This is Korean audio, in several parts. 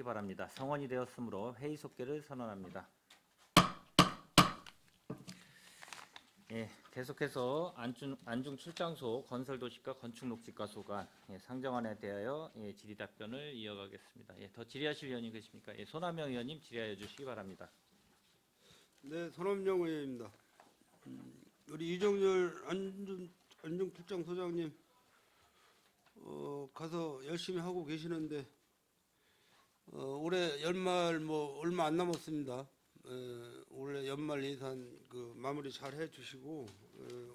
바랍니다. 성원이 되었으므로 회의 속개를 선언합니다. 예, 계속해서 안중 출장소 건설도시과 건축녹지과 소관 상정안에 대하여 질의 답변을 이어가겠습니다. 더 질의하실 의원님 계십니까? 손하명 의원님 질의하여 주시기 바랍니다. 네, 손함영 의원입니다. 우리 이정열 안중출장소장님 가서 열심히 하고 계시는데 올해 연말 뭐 얼마 안 남았습니다. 올해 연말 예산 마무리 잘 해주시고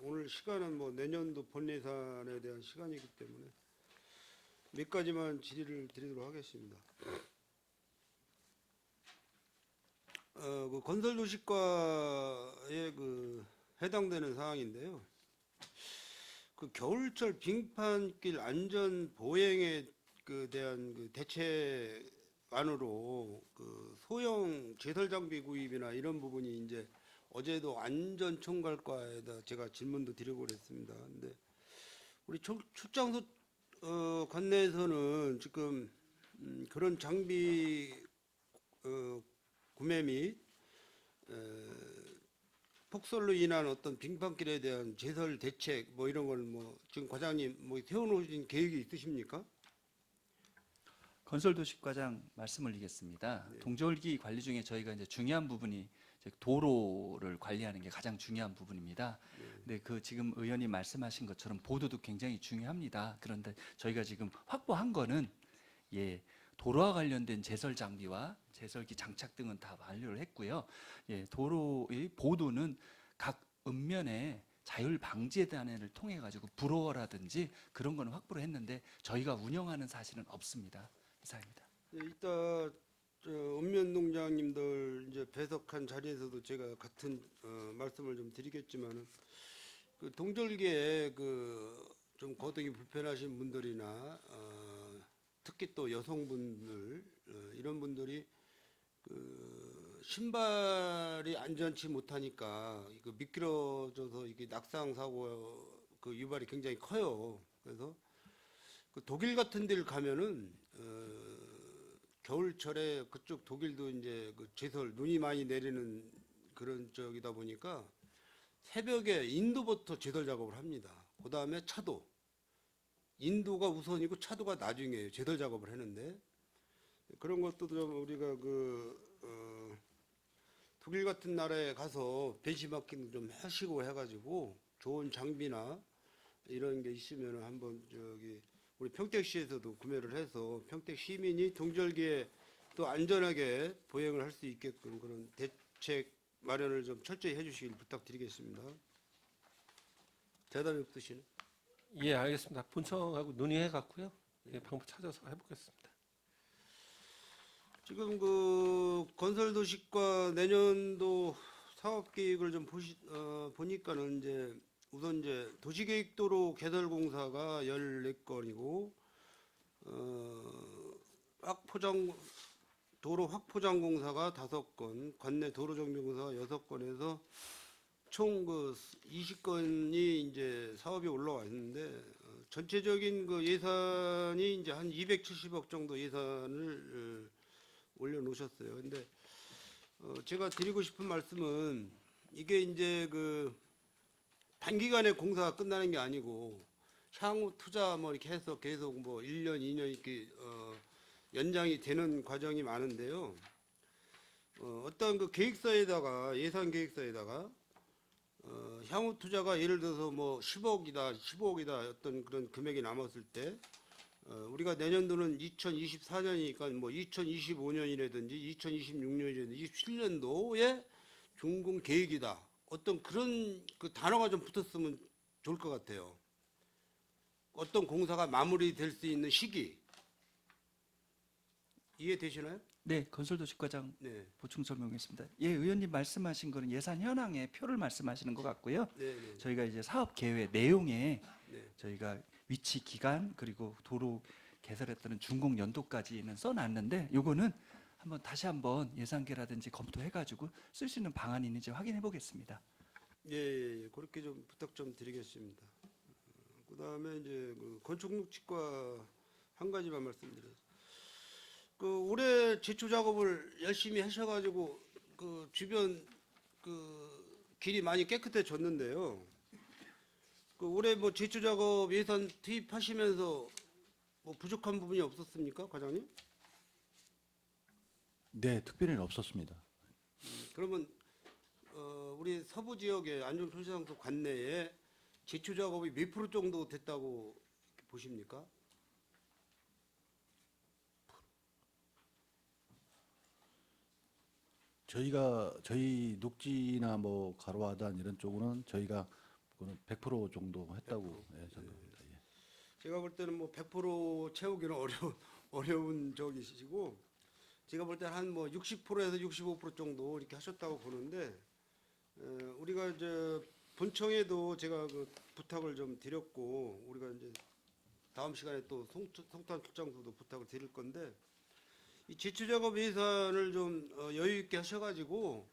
오늘 시간은 뭐 내년도 본 예산에 대한 시간이기 때문에 몇 가지만 질의를 드리도록 하겠습니다. 건설도시과에 해당되는 사항인데요. 겨울철 빙판길 안전 보행에 대한 대책안으로 소형 제설 장비 구입이나 이런 부분이 이제 어제도 안전총괄과에다 제가 질문도 드리고 그랬습니다. 근데 우리 출장소 관내에서는 지금 그런 장비 구매 및 폭설로 인한 어떤 빙판길에 대한 제설 대책 뭐 이런 걸 뭐 지금 과장님 뭐 세워놓으신 계획이 있으십니까? 건설도시과장 말씀 올리겠습니다. 네. 동절기 관리 중에 저희가 이제 중요한 부분이 이제 도로를 관리하는 게 가장 중요한 부분입니다. 근데 지금 의원님 말씀하신 것처럼 보도도 굉장히 중요합니다. 그런데 저희가 지금 확보한 거는 도로와 관련된 제설 장비와 제설기 장착 등은 다 완료를 했고요. 도로의 보도는 각 읍면에 자율 방지단을 통해 가지고 불어라든지 그런 거는 확보를 했는데 저희가 운영하는 사실은 없습니다. 이상입니다. 네, 이따 읍면농장님들 이제 배석한 자리에서도 제가 같은 말씀을 좀 드리겠지만은 동절기에 좀 거동이 불편하신 분들이나 특히 또 여성분들 이런 분들이 신발이 안전치 못하니까 미끄러져서 이게 낙상 사고 유발이 굉장히 커요. 그래서 독일 같은 데를 가면은 겨울철에 그쪽 독일도 이제 제설 눈이 많이 내리는 그런 쪽이다 보니까 새벽에 인도부터 제설 작업을 합니다. 그 다음에 차도. 인도가 우선이고 차도가 나중이에요. 제설 작업을 하는데 그런 것도 좀 우리가 독일 같은 나라에 가서 벤치마킹 좀 하시고 해가지고 좋은 장비나 이런 게 있으면 한번 우리 평택시에서도 구매를 해서 평택 시민이 동절기에 또 안전하게 보행을 할 수 있게끔 그런 대책 마련을 좀 철저히 해주시길 부탁드리겠습니다. 대답이 없으시네. 예, 알겠습니다. 본청하고 논의해 갖고요. 방법 찾아서 해보겠습니다. 지금 건설도시과 내년도 사업 계획을 좀 보니까는 우선 도시계획도로 개설공사가 14건이고 도로 확포장 공사가 5건, 관내 도로정비공사가 6건에서 총 20건이 이제 사업이 올라와 있는데 전체적인 예산이 이제 한 270억 정도 예산을 올려놓으셨어요. 근데 제가 드리고 싶은 말씀은 이게 이제 단기간에 공사가 끝나는 게 아니고 향후 투자 뭐 이렇게 해서 계속 뭐 1년, 2년 이렇게 연장이 되는 과정이 많은데요. 어떤 계획서에다가 예산 계획서에다가 향후 투자가 예를 들어서 뭐 10억이다, 15억이다 어떤 그런 금액이 남았을 때 우리가 내년도는 2024년이니까 뭐 2025년이라든지 2026년이라든지 27년도에 준공 계획이다. 어떤 그런 단어가 좀 붙었으면 좋을 것 같아요. 어떤 공사가 마무리될 수 있는 시기 이해되시나요? 네, 건설도시과장 네. 보충 설명하겠습니다. 의원님 말씀하신 거는 예산 현황의 표를 말씀하시는 것 같고요. 네. 저희가 이제 사업 계획 내용에 네. 저희가 위치, 기간 그리고 도로 개설했다는 준공 연도까지는 써놨는데 요거는 다시 한번 예산계라든지 검토해가지고 쓸 수 있는 방안이 있는지 확인해 보겠습니다. 예. 그렇게 좀 부탁 좀 드리겠습니다. 그다음에 이제 건축농지과 한 가지만 말씀드려요. 그 올해 제초 작업을 열심히 하셔가지고 그 주변 그 길이 많이 깨끗해졌는데요. 그 올해 뭐 제초 작업 예산 투입하시면서 뭐 부족한 부분이 없었습니까, 과장님? 네, 특별히는 없었습니다. 그러면 우리 서부 지역의 안전표시장소 관내에 제초 작업이 몇 프로 정도 됐다고 보십니까? 저희 녹지나 뭐 가로하단 이런 쪽으로는 저희가 그거는 100% 정도 했다고 생각합니다. 예. 제가 볼 때는 뭐 100% 채우기는 어려운 적이시고 제가 볼 때는 한 뭐 60%에서 65% 정도 이렇게 하셨다고 보는데 우리가 이제 본청에도 제가 그 부탁을 좀 드렸고 우리가 이제 다음 시간에 또 성탄 출장소도 부탁을 드릴 건데 이 제초 작업 예산을 좀 여유 있게 하셔가지고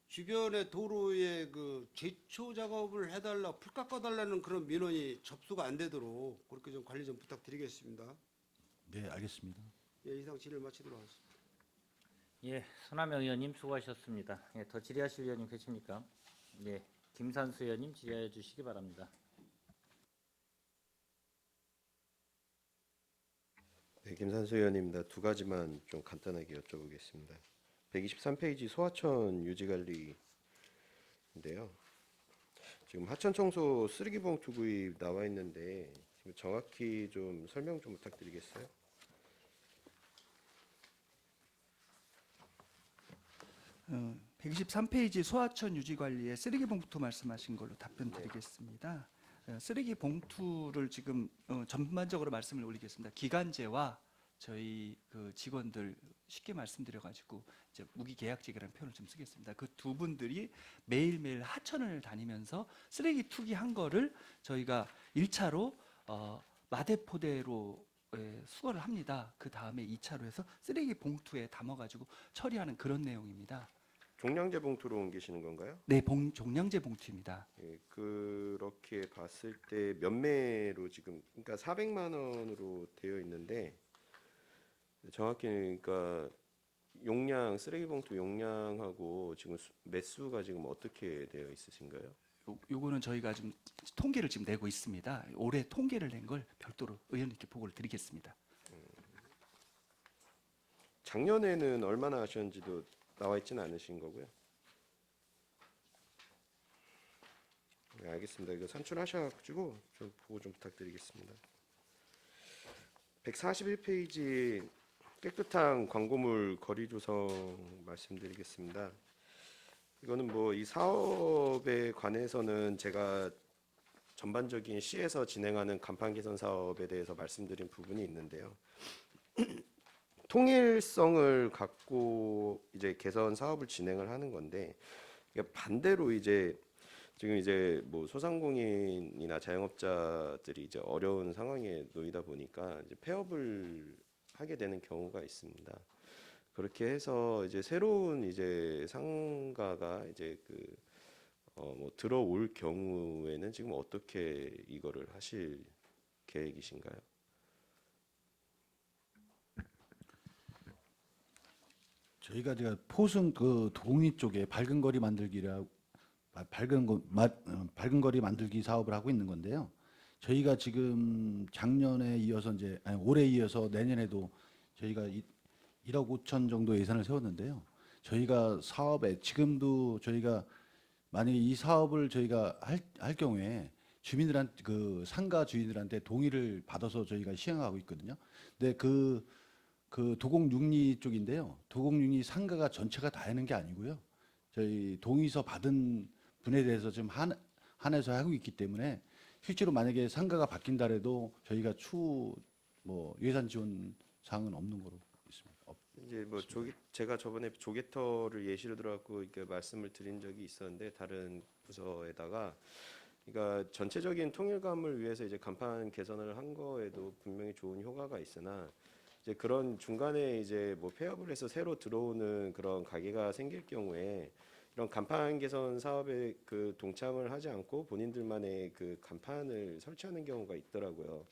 주변의 도로에 그 제초 작업을 해달라 풀 깎아달라는 그런 민원이 접수가 안 되도록 그렇게 좀 관리 좀 부탁드리겠습니다. 네, 알겠습니다. 예, 이상 질의를 마치도록 하겠습니다. 예, 손하명 의원님 수고하셨습니다. 예, 더 질의하실 의원님 계십니까? 예, 김산수 의원님 질의해 주시기 바랍니다. 네, 김산수 의원입니다. 두 가지만 좀 간단하게 여쭤보겠습니다. 123페이지 소하천 유지관리인데요. 지금 하천 청소 쓰레기 봉투 구입 나와 있는데 지금 정확히 좀 설명 좀 부탁드리겠어요? 어, 123페이지 소하천 유지 관리의 쓰레기 봉투 말씀하신 걸로 답변 드리겠습니다. 쓰레기 봉투를 지금 전반적으로 말씀을 올리겠습니다. 기간제와 저희 그 직원들 쉽게 말씀드려 가지고 이제 무기계약직이라는 표현을 좀 쓰겠습니다. 그 두 분들이 매일매일 하천을 다니면서 쓰레기 투기한 거를 저희가 1차로 마대포대로 수거를 합니다. 그 다음에 2차로 해서 쓰레기 봉투에 담아 가지고 처리하는 그런 내용입니다. 종량제 봉투로 옮기시는 건가요? 네, 종량제 봉투입니다. 예, 그렇게 봤을 때 몇 매로 지금 그러니까 400만 원으로 되어 있는데 정확히 그러니까 용량 쓰레기 봉투 용량하고 지금 매수가 지금 어떻게 되어 있으신가요? 요거는 저희가 좀 통계를 지금 내고 있습니다. 올해 통계를 낸 걸 별도로 의원님께 보고를 드리겠습니다. 작년에는 얼마나 하셨는지도 나와 있지는 않으신 거고요. 네, 알겠습니다. 이거 산출하셔가지고 좀 보고 좀 부탁드리겠습니다. 141페이지 깨끗한 광고물 거리 조성 말씀드리겠습니다. 이거는 뭐 이 사업에 관해서는 제가 전반적인 시에서 진행하는 간판 개선 사업에 대해서 말씀드린 부분이 있는데요. 통일성을 갖고 이제 개선 사업을 진행을 하는 건데 반대로 이제 지금 이제 뭐 소상공인이나 자영업자들이 이제 어려운 상황에 놓이다 보니까 이제 폐업을 하게 되는 경우가 있습니다. 그렇게 해서 이제 새로운 이제 상가가 이제 뭐 들어올 경우에는 지금 어떻게 이거를 하실 계획이신가요? 저희가 제가 포승 그 동이 쪽에 밝은 거리 만들기라고 밝은 거리 만들기 사업을 하고 있는 건데요. 저희가 지금 작년에 이어서 이제 올해 이어서 내년에도 저희가 1억 5천 정도 예산을 세웠는데요. 저희가 사업에 지금도 저희가 만약에 이 사업을 저희가 할 경우에 주민들한테 그 상가 주인들한테 동의를 받아서 저희가 시행하고 있거든요. 근데 그 도곡6리 쪽인데요. 도곡6리 상가가 전체가 다 하는 게 아니고요. 저희 동의서 받은 분에 대해서 지금 한해서 하고 있기 때문에 실제로 만약에 상가가 바뀐다 해도 저희가 추후 뭐 예산 지원 사항은 없는 거로 있습니다. 이제 뭐 제가 저번에 조개터를 예시로 들어갖고 이렇게 말씀을 드린 적이 있었는데 다른 부서에다가 그러니까 전체적인 통일감을 위해서 이제 간판 개선을 한 거에도 분명히 좋은 효과가 있으나 이제 그런 중간에 이제 뭐 폐업을 해서 새로 들어오는 그런 가게가 생길 경우에 이런 간판 개선 사업에 그 동참을 하지 않고 본인들만의 그 간판을 설치하는 경우가 있더라고요.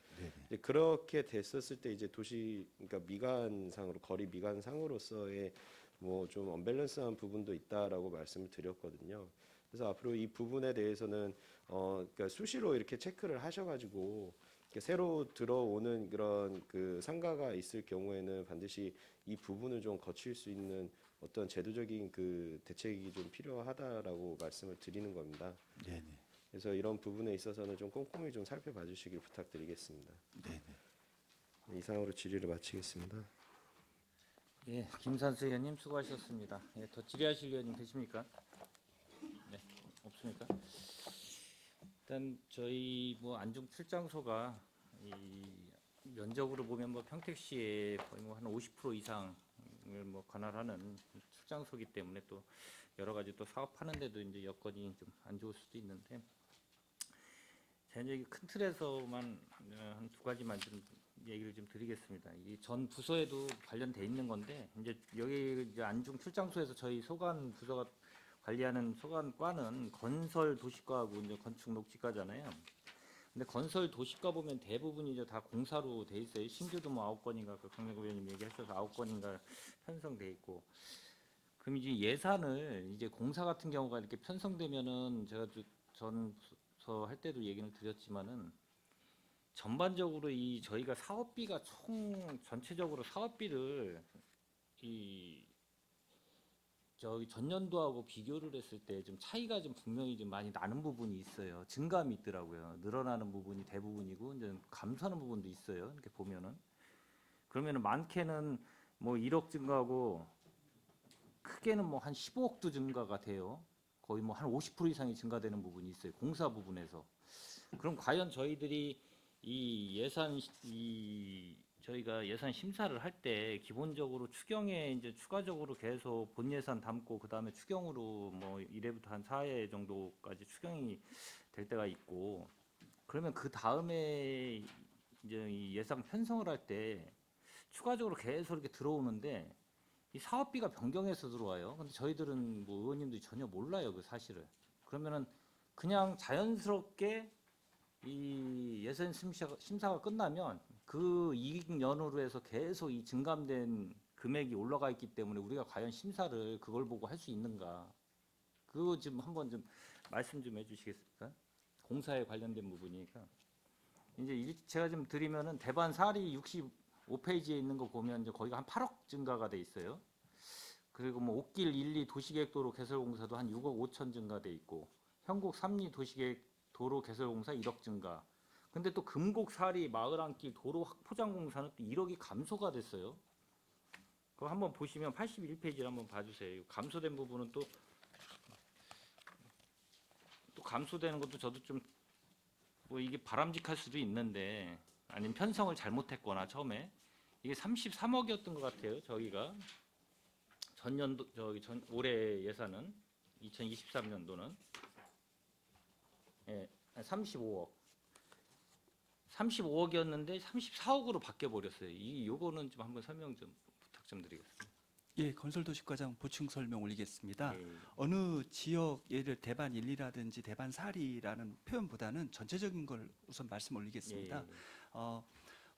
이제 그렇게 됐었을 때 이제 도시 그러니까 미관상으로 거리 미관상으로서의 뭐 좀 언밸런스한 부분도 있다라고 말씀을 드렸거든요. 그래서 앞으로 이 부분에 대해서는 그러니까 수시로 이렇게 체크를 하셔가지고 이렇게 새로 들어오는 그런 그 상가가 있을 경우에는 반드시 이 부분을 좀 거칠 수 있는 어떤 제도적인 그 대책이 좀 필요하다라고 말씀을 드리는 겁니다. 네네. 그래서 이런 부분에 있어서는 좀 꼼꼼히 좀 살펴봐 주시길 부탁드리겠습니다. 네네. 이상으로 질의를 마치겠습니다. 예, 김산수 의원님 수고하셨습니다. 예, 더 질의하실 의원님 계십니까? 네, 없습니까? 일단 저희 뭐 안중 출장소가 이 면적으로 보면 뭐 평택시에 거의 뭐 한 50% 이상을 뭐 관할하는 출장소이기 때문에 또 여러 가지 또 사업하는데도 이제 여건이 좀 안 좋을 수도 있는데 제가 이제 큰 틀에서만 한 두 가지만 좀 얘기를 좀 드리겠습니다. 이 전 부서에도 관련돼 있는 건데 이제 여기 이제 안중 출장소에서 저희 소관 부서가 관리하는 소관과는 건설 도시과하고 이제 건축 녹지과잖아요. 근데 건설 도시과 보면 대부분이 이제 다 공사로 돼 있어요. 신규도 뭐 9건인가 그 강명 의원님 얘기하셔서 9건인가 편성돼 있고. 그럼 이제 예산을 이제 공사 같은 경우가 이렇게 편성되면은 제가 전 부서 할 때도 얘기를 드렸지만은 전반적으로 이 저희가 사업비가 총 전체적으로 사업비를 이 저기 전년도하고 비교를 했을 때 좀 차이가 좀 분명히 좀 많이 나는 부분이 있어요. 증감이 있더라고요. 늘어나는 부분이 대부분이고 이제 감소하는 부분도 있어요. 이렇게 보면은 그러면은 많게는 뭐 1억 증가하고 크게는 뭐 한 15억도 증가가 돼요. 거의 뭐 한 50% 이상이 증가되는 부분이 있어요. 공사 부분에서. 그럼 과연 저희들이 저희가 예산 심사를 할 때 기본적으로 추경에 이제 추가적으로 계속 본 예산 담고 그 다음에 추경으로 뭐 1회부터 한 4회 정도까지 추경이 될 때가 있고 그러면 그 다음에 이제 이 예산 편성을 할 때 추가적으로 계속 이렇게 들어오는데 이 사업비가 변경해서 들어와요. 근데 저희들은 뭐 의원님들이 전혀 몰라요, 그 사실을. 그러면은 그냥 자연스럽게 이 예산 심사가 끝나면 그 이익연으로 해서 계속 이 증감된 금액이 올라가 있기 때문에 우리가 과연 심사를 그걸 보고 할 수 있는가? 그거 좀 한번 좀 말씀 좀 해주시겠습니까? 공사에 관련된 부분이니까. 이제 제가 좀 드리면은 대반 사리 65페이지에 있는 거 보면 이제 거기가 한 8억 증가가 돼 있어요. 그리고 뭐 옥길 1, 2 도시계획도로 개설공사도 한 6억 5천 증가돼 있고 현곡 3, 2 도시계획 도로 개설공사 1억 증가. 근데 또 금곡 사리 마을안길 도로 확포장 공사는 또 1억이 감소가 됐어요. 그거 한번 보시면 81페이지를 한번 봐주세요. 감소된 부분은 또 감소되는 것도 저도 좀 뭐 이게 바람직할 수도 있는데 아니면 편성을 잘못했거나 처음에 이게 33억이었던 것 같아요. 저희가 전년도 올해 예산은 2023년도는 예, 35억. 35억이었는데 34억으로 바뀌어 버렸어요. 요거는 좀 한번 설명 좀 부탁 좀 드리겠습니다. 예, 건설도시과장 보충 설명 올리겠습니다. 예. 어느 지역 예를 대반 1, 2라든지 대반 4리라는 표현보다는 전체적인 걸 우선 말씀 올리겠습니다. 예.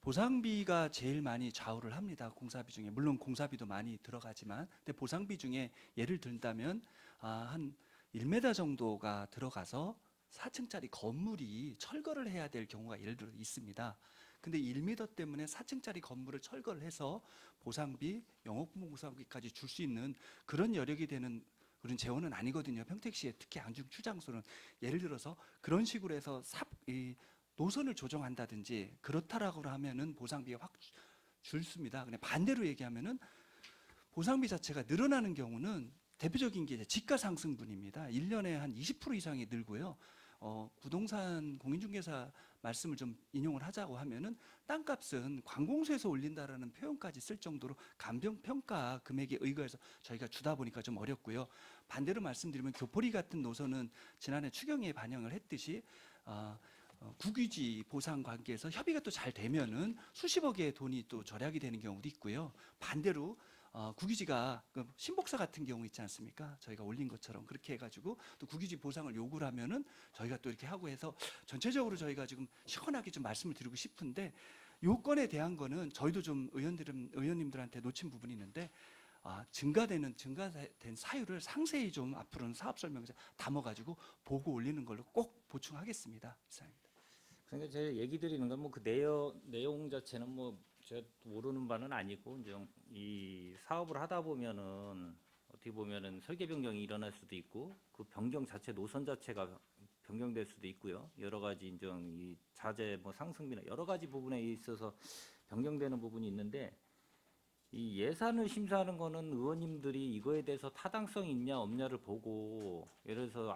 보상비가 제일 많이 좌우를 합니다. 공사비 중에. 물론 공사비도 많이 들어가지만 근데 보상비 중에 예를 든다면 한 1m 정도가 들어가서 4층짜리 건물이 철거를 해야 될 경우가 예를 들어 있습니다. 근데 1m 때문에 4층짜리 건물을 철거를 해서 보상비, 영업부문 보상비까지 줄 수 있는 그런 여력이 되는 그런 재원은 아니거든요. 평택시에 특히 안중 추장소는 예를 들어서 그런 식으로 해서 노선을 조정한다든지 그렇다라고 하면은 보상비가 확 줄습니다. 근데 반대로 얘기하면은 보상비 자체가 늘어나는 경우는 대표적인 게 이제 지가 상승분입니다. 1년에 한 20% 이상이 늘고요. 부동산 공인중개사 말씀을 좀 인용을 하자고 하면은 땅값은 관공서에서 올린다라는 표현까지 쓸 정도로 감정평가 금액에 의거해서 저희가 주다 보니까 좀 어렵고요. 반대로 말씀드리면 교포리 같은 노선은 지난해 추경에 반영을 했듯이 국유지 보상 관계에서 협의가 또 잘 되면은 수십억의 돈이 또 절약이 되는 경우도 있고요. 반대로 국유지가 그 신복사 같은 경우 있지 않습니까? 저희가 올린 것처럼 그렇게 해가지고 또 국유지 보상을 요구를 하면은 저희가 또 이렇게 하고 해서 전체적으로 저희가 지금 시원하게 좀 말씀을 드리고 싶은데 요건에 대한 거는 저희도 좀 의원님들한테 놓친 부분이 있는데 증가된 사유를 상세히 좀 앞으로는 사업 설명서 담아가지고 보고 올리는 걸로 꼭 보충하겠습니다. 이상입니다. 그러니까 제가 얘기 드리는 건 뭐 그 내용 자체는 뭐 제가 모르는 바는 아니고 이제 이 사업을 하다 보면은 어떻게 보면은 설계 변경이 일어날 수도 있고 그 변경 자체 노선 자체가 변경될 수도 있고요. 여러 가지 인정 이 자재 뭐 상승비나 여러 가지 부분에 있어서 변경되는 부분이 있는데 이 예산을 심사하는 거는 의원님들이 이거에 대해서 타당성이 있냐 없냐를 보고 예를 들어서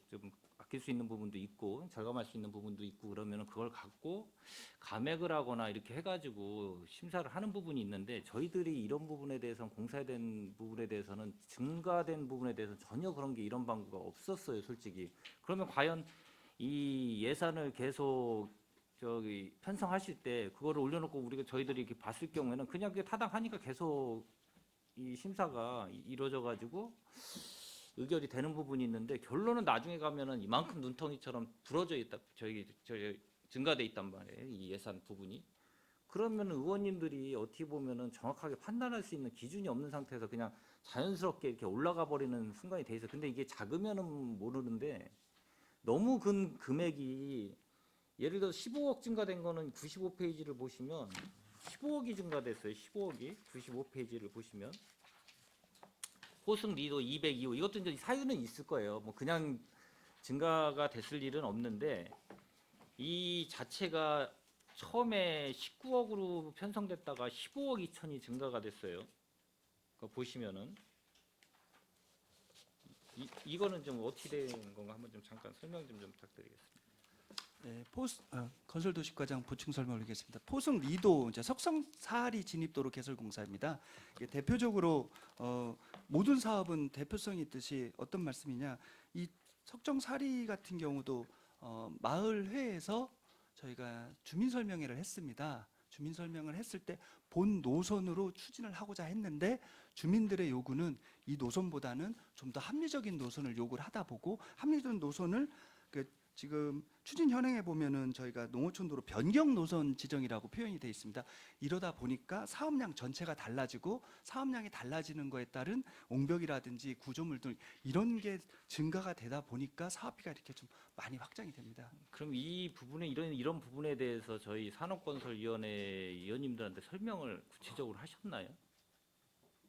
좀 아낄 수 있는 부분도 있고 절감할 수 있는 부분도 있고 그러면은 그걸 갖고 감액을 하거나 이렇게 해가지고 심사를 하는 부분이 있는데 저희들이 이런 부분에 대해서는 공사된 부분에 대해서는 증가된 부분에 대해서는 전혀 그런 게 이런 방구가 없었어요, 솔직히. 그러면 과연 이 예산을 계속 편성하실 때 그거를 올려놓고 우리가 저희들이 이렇게 봤을 경우에는 그냥 그게 타당하니까 계속 이 심사가 이루어져 가지고 의결이 되는 부분이 있는데 결론은 나중에 가면은 이만큼 눈덩이처럼 부러져 있다 저희 증가돼 있단 말이에요, 이 예산 부분이. 그러면 의원님들이 어떻게 보면은 정확하게 판단할 수 있는 기준이 없는 상태에서 그냥 자연스럽게 이렇게 올라가 버리는 순간이 돼 있어. 근데 이게 작으면은 모르는데 너무 큰 금액이 예를 들어 15억 증가된 거는 95페이지를 보시면 15억이 증가됐어요. 15억이 95페이지를 보시면 호승 리도 202호 이것도 이제 사유는 있을 거예요. 뭐 그냥 증가가 됐을 일은 없는데 이 자체가 처음에 19억으로 편성됐다가 15억 2천이 증가가 됐어요. 그거 보시면은 이거는 좀 어떻게 된 건가 한번 좀 잠깐 설명 좀 부탁드리겠습니다. 네, 건설도시과장 보충 설명드리겠습니다. 포승 리도 이제 석성 사하리 진입도로 개설 공사입니다. 이게 대표적으로 모든 사업은 대표성이 있듯이 어떤 말씀이냐, 이 석정 사리 같은 경우도 마을회에서 저희가 주민 설명회를 했습니다. 주민 설명을 했을 때 본 노선으로 추진을 하고자 했는데 주민들의 요구는 이 노선보다는 좀 더 합리적인 노선을 요구를 하다 보고 합리적인 노선을 지금 추진 현행에 보면은 저희가 농어촌도로 변경 노선 지정이라고 표현이 되어 있습니다. 이러다 보니까 사업량 전체가 달라지고 사업량이 달라지는 거에 따른 옹벽이라든지 구조물 등 이런 게 증가가 되다 보니까 사업비가 이렇게 좀 많이 확장이 됩니다. 그럼 이 부분에 이런 부분에 대해서 저희 산업건설위원회 위원님들한테 설명을 구체적으로 하셨나요?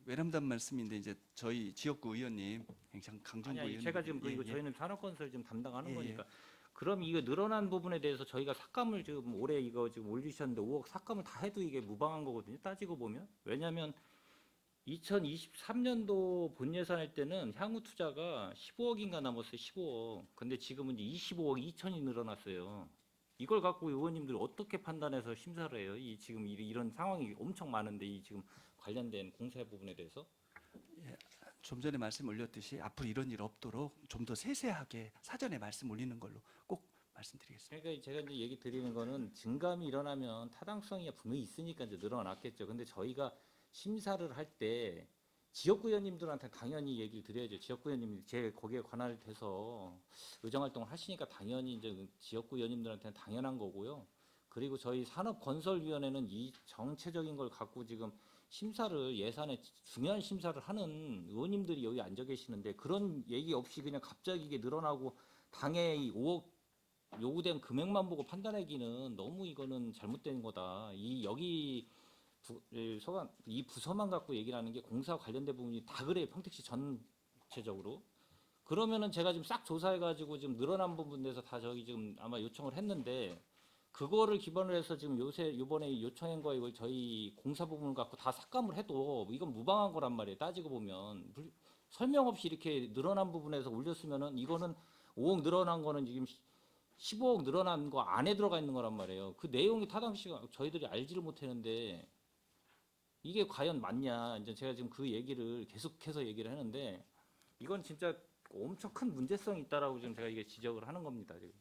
외람단 말씀인데 이제 저희 지역구 의원님, 강정구 아니 의원님, 제가 지금 이거 예. 저희는 산업건설 지금 담당하는 예, 거니까 그럼 이거 늘어난 부분에 대해서 저희가 삭감을 지금 올해 이거 지금 올리셨는데 5억 삭감을 다 해도 이게 무방한 거거든요. 따지고 보면 왜냐하면 2023년도 본 예산할 때는 향후 투자가 15억인가 남았어요. 15억. 근데 지금은 이제 25억 2천이 늘어났어요. 이걸 갖고 의원님들 어떻게 판단해서 심사를 해요? 이 지금 이런 상황이 엄청 많은데 이 지금 관련된 공사 부분에 대해서 좀 전에 말씀 올렸듯이 앞으로 이런 일 없도록 좀 더 세세하게 사전에 말씀 올리는 걸로 꼭 말씀드리겠습니다. 그러니까 제가 이제 얘기 드리는 거는 증감이 일어나면 타당성이 분명히 있으니까 이제 늘어났겠죠. 근데 저희가 심사를 할 때 지역구 의원님들한테 당연히 얘기를 드려야죠. 지역구 의원님이 제 거기에 관할돼서 의정활동을 하시니까 당연히 이제 지역구 의원님들한테는 당연한 거고요. 그리고 저희 산업건설위원회는 이 정체적인 걸 갖고 지금 심사를 예산에 중요한 심사를 하는 의원님들이 여기 앉아 계시는데 그런 얘기 없이 그냥 갑자기 이게 늘어나고 당에 이 5억 요구된 금액만 보고 판단하기는 너무 이거는 잘못된 거다. 이 부서만 갖고 얘기를 하는 게 공사 관련된 부분이 다 그래요. 평택시 전체적으로. 그러면은 제가 지금 싹 조사해가지고 지금 늘어난 부분에서 다 저기 지금 아마 요청을 했는데 그거를 기반으로 해서 지금 요번에 요청한 거 이거 저희 공사 부분을 갖고 다 삭감을 해도 이건 무방한 거란 말이에요. 따지고 보면 설명 없이 이렇게 늘어난 부분에서 올렸으면은 이거는 5억 늘어난 거는 지금 15억 늘어난 거 안에 들어가 있는 거란 말이에요. 그 내용이 타당시가 저희들이 알지를 못했는데 이게 과연 맞냐? 이제 제가 지금 그 얘기를 계속해서 얘기를 하는데 이건 진짜 엄청 큰 문제성이 있다라고 지금 제가 이게 지적을 하는 겁니다. 지금.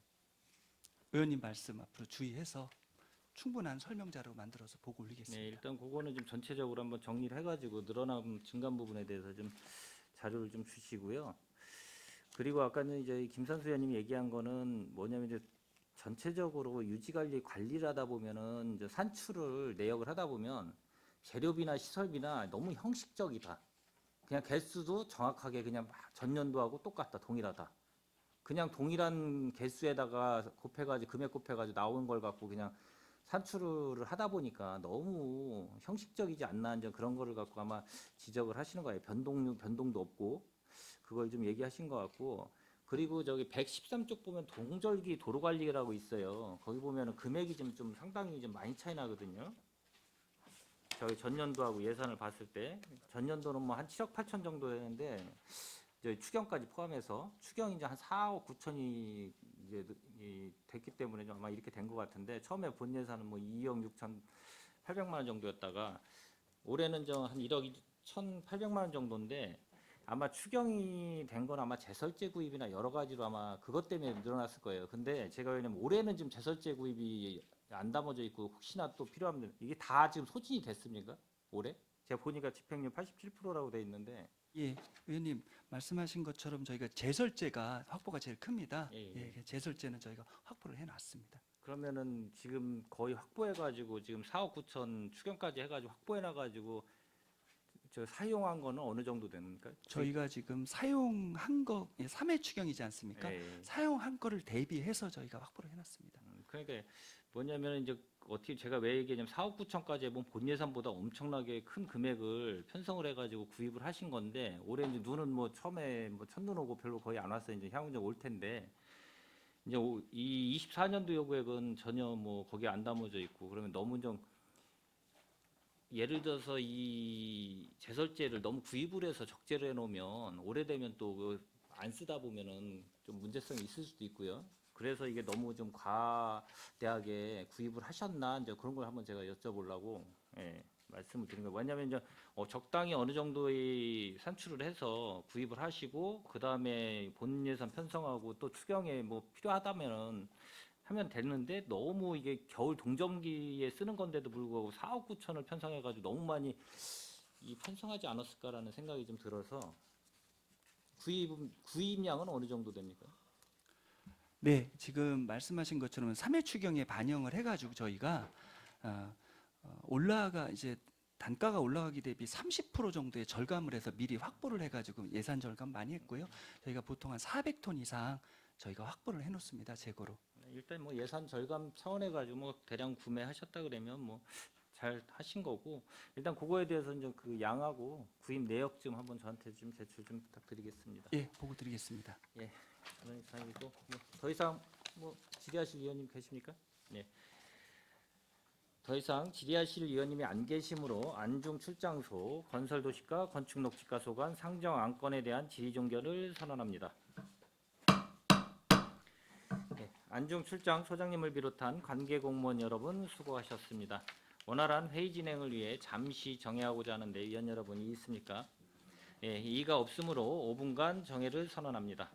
의원님 말씀 앞으로 주의해서 충분한 설명 자료 만들어서 보고 올리겠습니다. 네, 일단 그거는 좀 전체적으로 한번 정리를 해가지고 늘어난 증감 부분에 대해서 좀 자료를 좀 주시고요. 그리고 아까는 이제 김선수 의원님이 얘기한 거는 뭐냐면 이제 전체적으로 유지관리 관리를 하다 보면은 이제 산출을 내역을 하다 보면 재료비나 시설비나 너무 형식적이다. 그냥 개수도 정확하게 그냥 막 전년도하고 똑같다, 동일하다. 그냥 동일한 개수에다가 곱해가지고 금액 곱해가지고 나온 걸 갖고 그냥 산출을 하다 보니까 너무 형식적이지 않나 이제 그런 거를 갖고 아마 지적을 하시는 거예요. 변동도 없고 그걸 좀 얘기하신 것 같고 그리고 저기 113쪽 보면 동절기 도로관리라고 있어요. 거기 보면은 금액이 좀 상당히 좀 많이 차이 나거든요. 저희 전년도하고 예산을 봤을 때 전년도는 뭐 한 7억 8천 정도 되는데 저희 추경까지 포함해서 추경이 이제 한 4억 9천이 이제 됐기 때문에 좀 아마 이렇게 된 것 같은데 처음에 본 예산은 뭐 2억 6천 8백만 원 정도였다가 올해는 한 1억 1,800만 원 정도인데 아마 추경이 된 건 아마 제설제 구입이나 여러 가지로 아마 그것 때문에 늘어났을 거예요. 근데 제가 왜냐면 올해는 지금 제설제 구입이 안 담아져 있고 혹시나 또 필요하면 이게 다 지금 소진이 됐습니까? 올해? 제가 보니까 집행률 87%라고 돼 있는데 예, 의원님 말씀하신 것처럼 저희가 제설제가 확보가 제일 큽니다. 예, 예, 제설제는 저희가 확보를 해놨습니다. 그러면은 지금 거의 확보해가지고 지금 4억 9천 추경까지 해가지고 확보해놔가지고 저 사용한 거는 어느 정도 됩니까? 저희가 지금 사용한 거 3회 추경이지 않습니까? 예. 사용한 거를 대비해서 저희가 확보를 해놨습니다. 그러니까 뭐냐면 이제 어떻게 제가 왜 얘기하냐면 4억 9천까지 해본 본 예산보다 엄청나게 큰 금액을 편성을 해가지고 구입을 하신 건데 올해 이제 눈은 뭐 처음에 뭐 첫눈 오고 별로 거의 안 왔어요. 이제 향후 올 텐데 이제 이 24년도 요구액은 전혀 뭐 거기에 안 담아져 있고 그러면 너무 좀 예를 들어서 이 제설제를 너무 구입을 해서 적재를 해놓으면 오래되면 또 안 쓰다 보면은 좀 문제성이 있을 수도 있고요. 그래서 이게 너무 좀 과대하게 구입을 하셨나 이제 그런 걸 한번 제가 여쭤보려고 말씀을 드린 거예요. 왜냐하면 이제 적당히 어느 정도의 산출을 해서 구입을 하시고 그 다음에 본 예산 편성하고 또 추경에 뭐 필요하다면은 하면 되는데 너무 이게 겨울 동점기에 쓰는 건데도 불구하고 4억 9천을 편성해가지고 너무 많이 편성하지 않았을까라는 생각이 좀 들어서 구입량은 어느 정도 됩니까? 네, 지금 말씀하신 것처럼 3회 추경에 반영을 해가지고 저희가 올라가 이제 단가가 올라가기 대비 30% 정도의 절감을 해서 미리 확보를 해가지고 예산 절감 많이 했고요. 저희가 보통 한 400톤 이상 저희가 확보를 해놓습니다. 재고로. 일단 뭐 예산 절감 차원에 가지고 뭐 대량 구매하셨다 그러면 뭐 잘 하신 거고 일단 그거에 대해서 이제 그 양하고 구입 내역 좀 한번 저한테 좀 제출 좀 부탁드리겠습니다. 예, 보고 드리겠습니다. 그런 이상이고 뭐 더 이상 뭐 질의하실 위원님 계십니까? 네. 더 이상 질의하실 위원님이 안 계시므로 안중 출장소 건설도시과 건축녹지과소 간 상정 안건에 대한 질의 종결을 선언합니다. 안중 출장 소장님을 비롯한 관계 공무원 여러분 수고하셨습니다. 원활한 회의 진행을 위해 잠시 정회하고자 하는데 위원 여러분이 있습니까? 이의가 없으므로 5분간 정회를 선언합니다.